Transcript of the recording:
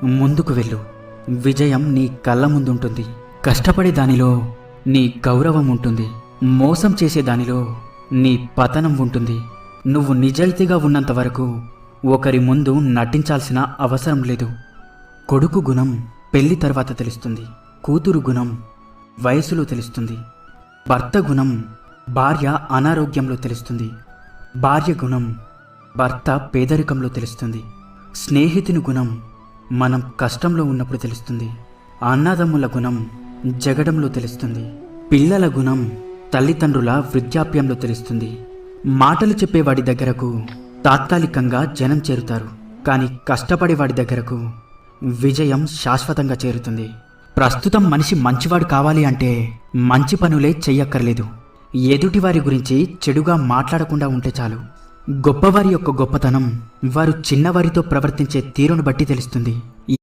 ముందుకు వెళ్ళు. విజయం నీ కళ్ళ ముందుంటుంది. కష్టపడే దానిలో నీ గౌరవం ఉంటుంది. మోసం చేసే దానిలో నీ పతనం ఉంటుంది. నువ్వు నిజాయితీగా ఉన్నంత వరకు ఒకరి ముందు నటించాల్సిన అవసరం లేదు. కొడుకు గుణం పెళ్లి తర్వాత తెలుస్తుంది. కూతురు గుణం వయసులో తెలుస్తుంది. భర్త గుణం భార్య అనారోగ్యంలో తెలుస్తుంది. భార్య గుణం భర్త పేదరికంలో తెలుస్తుంది. స్నేహితుని గుణం మనం కష్టంలో ఉన్నప్పుడు తెలుస్తుంది. అన్నదమ్ముల గుణం జగడంలో తెలుస్తుంది. పిల్లల గుణం తల్లిదండ్రుల వృద్ధాప్యంలో తెలుస్తుంది. మాటలు చెప్పేవాడి దగ్గరకు తాత్కాలికంగా జనం చేరుతారు, కానీ కష్టపడేవాడి దగ్గరకు విజయం శాశ్వతంగా చేరుతుంది. ప్రస్తుతం మనిషి మంచివాడు కావాలి అంటే మంచి పనులే చెయ్యక్కర్లేదు. ఎదుటివారి గురించి చెడుగా మాట్లాడకుండా ఉంటే చాలు. గొప్పవారి యొక్క గొప్పతనం వారు చిన్నవారితో ప్రవర్తించే తీరును బట్టి తెలుస్తుంది.